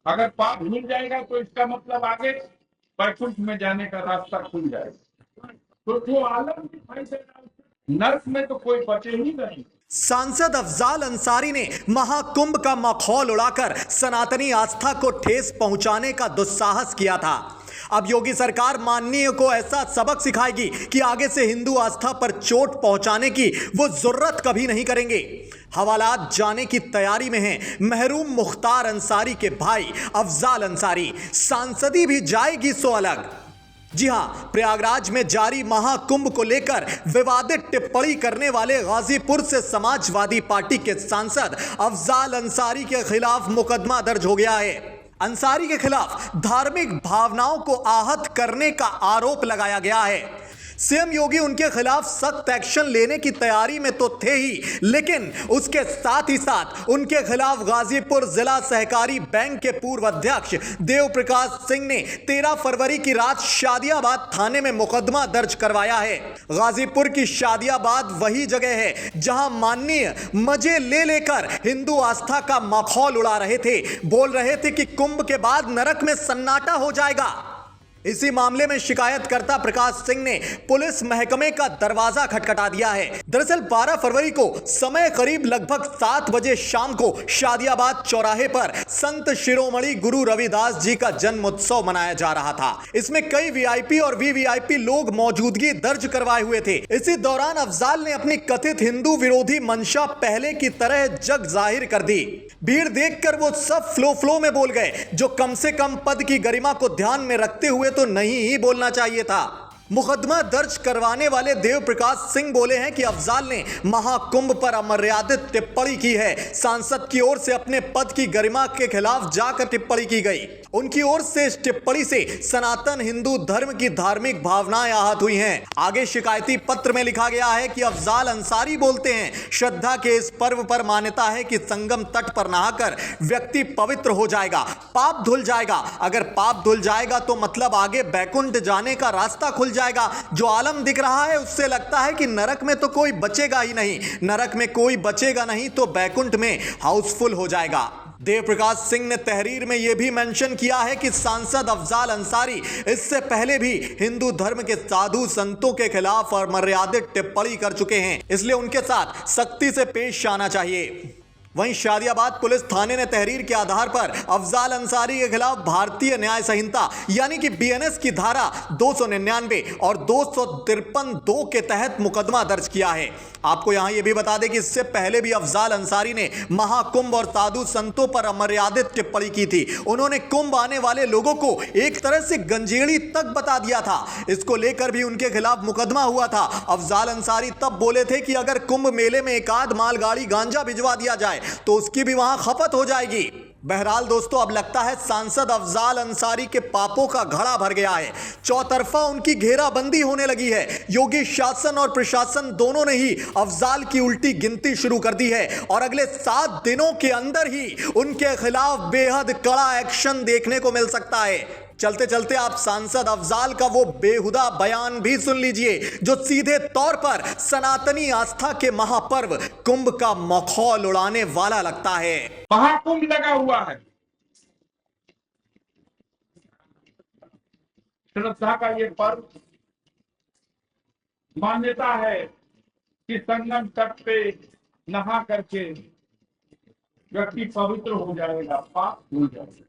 अगर पाप मिल जाएगा तो इसका मतलब आगे वैकुंठ में जाने का रास्ता खुल जाएगा। तो जो आलम दिखाई दे रहा है नर्क में तो कोई बचे ही नहीं। सांसद अफजाल अंसारी ने महाकुंभ का मखौल उड़ाकर सनातनी आस्था को ठेस पहुंचाने का दुस्साहस किया था। अब योगी सरकार माननीय को ऐसा सबक सिखाएगी कि आगे से हिंदू आस्था पर चोट पहुंचाने की वो जरूरत कभी नहीं करेंगे। हवालात जाने की तैयारी में हैं महरूम मुख्तार अंसारी के भाई अफजाल अंसारी। सांसदी भी जाएगी सो अलग। जी हां, प्रयागराज में जारी महाकुंभ को लेकर विवादित टिप्पणी करने वाले गाजीपुर से समाजवादी पार्टी के सांसद अफजाल अंसारी के खिलाफ मुकदमा दर्ज हो गया है। अंसारी के खिलाफ धार्मिक भावनाओं को आहत करने का आरोप लगाया गया है। सीएम योगी उनके खिलाफ सख्त एक्शन लेने की तैयारी में तो थे ही, लेकिन उसके साथ ही साथ उनके खिलाफ गाजीपुर जिला सहकारी बैंक के पूर्व अध्यक्ष देव प्रकाश सिंह ने 13 फरवरी की रात शादियाबाद थाने में मुकदमा दर्ज करवाया है। गाजीपुर की शादियाबाद वही जगह है जहां माननीय मजे ले लेकर हिंदू आस्था का मखौल उड़ा रहे थे, बोल रहे थे कि कुंभ के बाद नरक में सन्नाटा हो जाएगा। इसी मामले में शिकायतकर्ता प्रकाश सिंह ने पुलिस महकमे का दरवाजा खटखटा दिया है। दरअसल 12 फरवरी को समय करीब लगभग 7 बजे शाम को शादियाबाद चौराहे पर संत शिरोमणि गुरु रविदास जी का जन्म उत्सव मनाया जा रहा था। इसमें कई वीआईपी और वीवीआईपी लोग मौजूदगी दर्ज करवाए हुए थे। इसी दौरान अफजाल ने अपनी कथित हिंदू विरोधी मंशा पहले की तरह जग जाहिर कर दी। भीड़ देखकर वो सब फ्लो में बोल गए, जो कम से कम पद की गरिमा को ध्यान में रखते हुए तो नहीं ही बोलना चाहिए था। मुकदमा दर्ज करवाने वाले देव प्रकाश सिंह बोले हैं कि अफजाल ने महाकुंभ पर अमर्यादित टिप्पणी की है। सांसद की ओर से अपने पद की गरिमा के खिलाफ जाकर टिप्पणी की गई। उनकी ओर से इस टिप्पणी से सनातन हिंदू धर्म की धार्मिक भावनाएं आहत हुई हैं। आगे शिकायती पत्र में लिखा गया है कि अफजाल अंसारी बोलते हैं, श्रद्धा के इस पर्व पर मान्यता है कि संगम तट पर नहाकर व्यक्ति पवित्र हो जाएगा, पाप धुल जाएगा। अगर पाप धुल जाएगा तो मतलब आगे बैकुंठ जाने का रास्ता खुल जाएगा। जो आलम दिख रहा है उससे लगता है कि नरक में तो कोई बचेगा ही नहीं। नरक में कोई बचेगा नहीं तो बैकुंठ में हाउसफुल हो जाएगा। देव प्रकाश सिंह ने तहरीर में यह भी मेंशन किया है कि सांसद अफजाल अंसारी इससे पहले भी हिंदू धर्म के साधु संतों के खिलाफ और मर्यादित टिप्पणी कर चुके हैं, इसलिए उनके साथ सख्ती से पेश आना चाहिए। वहीं शादियाबाद पुलिस थाने ने तहरीर के आधार पर अफजाल अंसारी के खिलाफ भारतीय न्याय संहिता यानी कि बीएनएस की धारा 299 और 253(2) के तहत मुकदमा दर्ज किया है। आपको यहां यह भी बता दें कि इससे पहले भी अफजाल अंसारी ने महाकुंभ और साधु संतों पर अमर्यादित टिप्पणी की थी। उन्होंने कुंभ आने वाले लोगों को एक तरह से गंजेड़ी तक बता दिया था। इसको लेकर भी उनके खिलाफ मुकदमा हुआ था। अफजाल अंसारी तब बोले थे कि अगर कुंभ मेले में एक आध मालगाड़ी गांजा भिजवा दिया जाए तो उसकी भी वहां खपत हो जाएगी। बहरहाल दोस्तों, अब लगता है सांसद अफजाल अंसारी के पापों का घड़ा भर गया है। चौतरफा उनकी घेराबंदी होने लगी है। योगी शासन और प्रशासन दोनों ने ही अफजाल की उल्टी गिनती शुरू कर दी है और अगले 7 दिनों के अंदर ही उनके खिलाफ बेहद कड़ा एक्शन देखने को मिल सकता है। चलते चलते आप सांसद अफजाल का वो बेहुदा बयान भी सुन लीजिए, जो सीधे तौर पर सनातनी आस्था के महापर्व कुंभ का मखौल उड़ाने वाला लगता है। महाकुंभ लगा हुआ है, श्रद्धा का ये पर्व, मान्यता है कि संगम तट पे नहा करके व्यक्ति पवित्र हो जाएगा, पाप धुल जाएगा।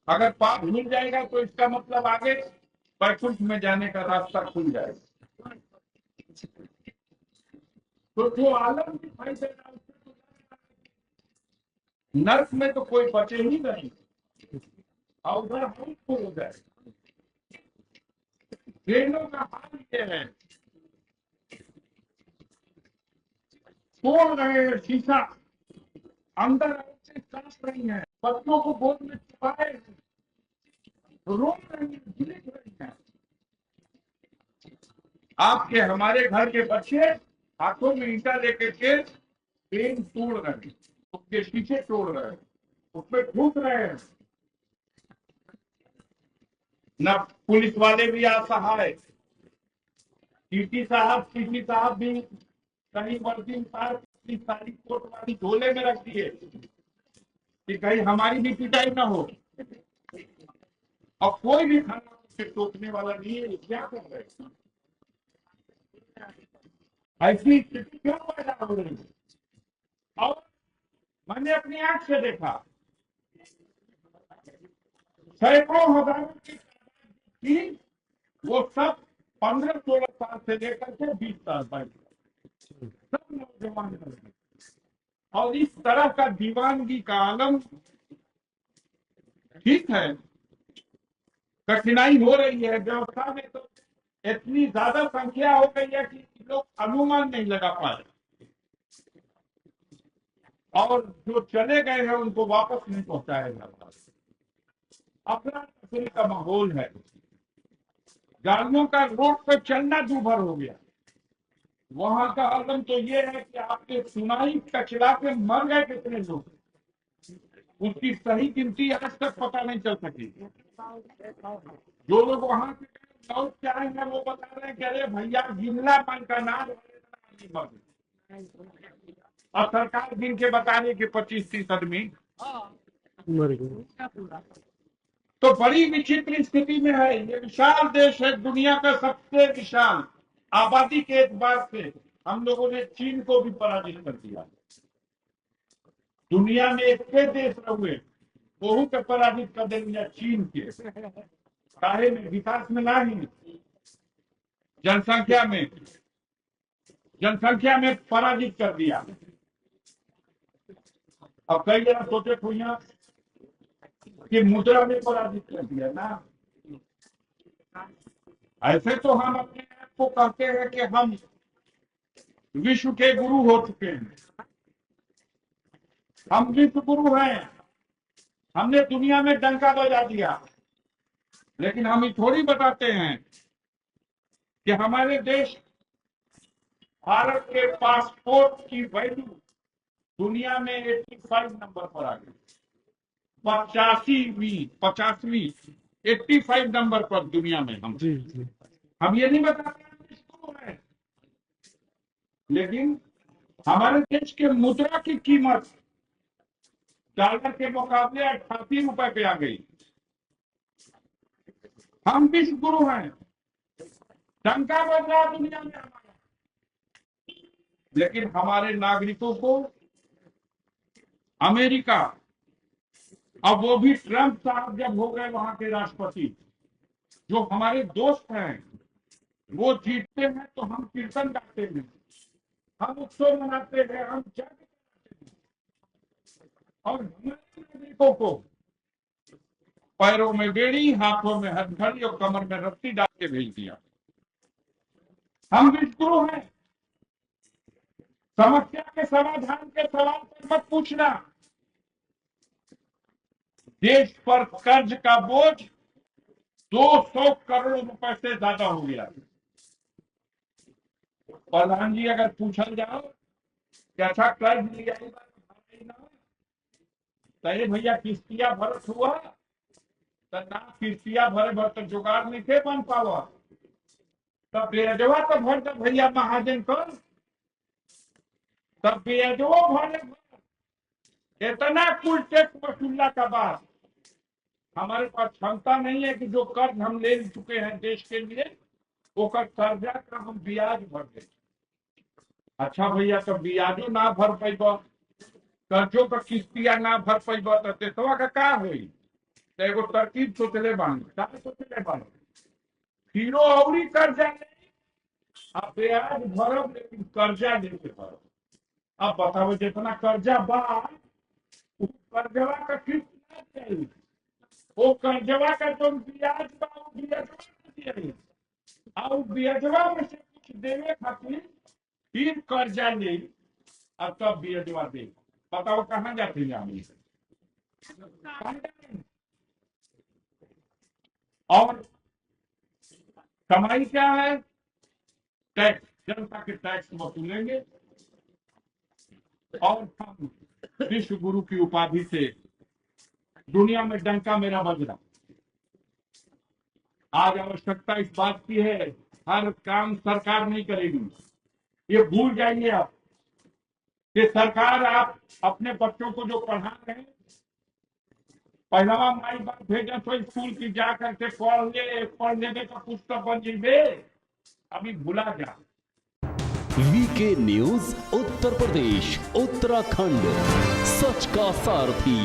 अगर पाप धुल जाएगा तो इसका मतलब आगे वैकुंठ में जाने का रास्ता खुल जाएगा। तो जो आलम दिखाई दे रहा है नर्क में तो कोई बचे ही नहीं और उधर हाउसफुल हो जाए। ट्रेनों का हाल ये है, तोड़ रहे हैं शीशा, अंदर काट रही है, बच्चों को गोद में छुपाए रो रही है, झिलक रही है। आपके हमारे घर के बच्चे हाथों में ईंटा लेकर के ट्रेन तोड़ रहे हैं, उसके शीशे तोड़ रहे हैं, उसमें घुस रहे हैं। न पुलिस वाले भी असहाय, टीटी साहब भी कहीं वर्दी उतार अपनी सारी कोट वाली झोले में रख दिए कि कहीं हमारी भी पिटाई ना हो, और कोई भी खाना उसे टोकने वाला नहीं है। ये क्या कर रहे हैं? ऐसी स्थिति क्यों पैदा हो रही है? और मैंने अपनी आंख से देखा, सैकड़ों हजारों की थी, वो सब 15-16 साल से लेकर के 20 साल तक सब नौजवान लड़के। और इस तरह का दीवानगी का आलम, ठीक है, कठिनाई हो रही है व्यवस्था में, तो इतनी ज्यादा संख्या हो गई है कि लोग अनुमान नहीं लगा पा रहे, और जो चले गए हैं उनको वापस नहीं पहुंचाया जा रहा। अफरा तफरी का माहौल है, गाड़ियों का रोड पे चलना दूभर हो गया। वहां का आलम तो ये है कि आपके सुनाई कचरा के मर गए कितने लोग, उसकी सही गिनती आज तक पता नहीं चल सकी। जो लोग वहां से लौट के आए हैं वो बता रहे हैं कि अरे भैया गिमला मन का नाम मर गए। और सरकार गिन के बता रही कि 25-30 आदमी मर गए। तो बड़ी विचित्र स्थिति में है। ये विशाल देश है, दुनिया का सबसे विशाल आबादी के एतबार से हम लोगों ने चीन को भी पराजित कर दिया। दुनिया में एक देश रहे वहू के पराजित कर देंगे चीन के काहे में, विकास में नहीं, जनसंख्या में पराजित कर दिया। अब कई जगह सोचे हुई कि मुद्रा में पराजित कर दिया ना। ऐसे तो हम अपने आप को कहते हैं कि हम विश्व के गुरु हो चुके हैं, हम विश्व गुरु हैं, हमने दुनिया में डंका बजा दिया। लेकिन हम ये थोड़ी बताते हैं कि हमारे देश भारत के पासपोर्ट की वैल्यू दुनिया में 85 नंबर पर आ गई। 50वीं 85 नंबर पर दुनिया में हम जी जी। हम ये नहीं बताते हैं किसको है, लेकिन हमारे देश के मुद्रा की कीमत डॉलर के मुकाबले 88 रुपए पे आ गई। हम विश्व गुरु हैं, डंका बज रहा दुनिया में हमारा, लेकिन हमारे नागरिकों को अमेरिका, अब वो भी ट्रंप साहब जब हो गए वहां के राष्ट्रपति, जो हमारे दोस्त हैं, वो जीतते हैं तो हम कीर्तन गाते हैं, हम उत्सव मनाते हैं, हम जग मनाते हैं, और हमारे नागरिकों को पैरों में बेड़ी, हाथों में हथकड़ी और कमर में रस्सी डाल के भेज दिया। हम विश्वगुरु हैं। समस्या के समाधान के सवाल पर मत पूछना। देश पर कर्ज का बोझ 200 करोड़ रुपए से ज्यादा हो गया। प्रधान जी अगर पूछा जाओ कि अच्छा कर्ज लिया तो भैया किस्तिया भरत हुआ, तो ना किस्तिया भरे भर तो जुगाड़ नहीं थे बन पावा, तब बेजवा तो भर दे भैया महाजन कर, तब बेजवा भरे इतना कुल टैक्स वसूलना का बाद हमारे पास क्षमता नहीं है कि जो कर्ज हम ले चुके हैं देश के लिए वो कर्जा का हम ब्याज भर दें। अच्छा भैया तो ब्याजो ना भर पैबा, कर्जों का किस्तिया ना भर पैबा तो देशवा का हुई। तो एगो तरकीब सोचले बानी फिरो औरी कर्जा नहीं, अब ब्याज भरब लेकिन कर्जा लेके भरब। अब बताओ जितना कर्जा बा कर्जवा का किस्त ना चाहिए, वो कर्जवा का तुम ब्याज बा और ब्याजवा में से कुछ देवे खातिर फिर कर्जा ले, अब तब ब्याजवा दे। बताओ कहाँ जाते हैं। और कमाई क्या है? टैक्स, जनता के टैक्स वसूलेंगे और हम विश्व गुरु की उपाधि से दुनिया में डंका मेरा बज रहा। आज आवश्यकता इस बात की है, हर काम सरकार नहीं करेगी, ये भूल जाइए आप कि सरकार आप अपने बच्चों को जो पढ़ा रहे हैं, पहलवा माई बाप भेजा तो स्कूल की जा करके पढ़ लेने का पुस्तक बन जाइए, अभी भूला जा। वीके न्यूज उत्तर प्रदेश उत्तराखंड, सच का सारथी।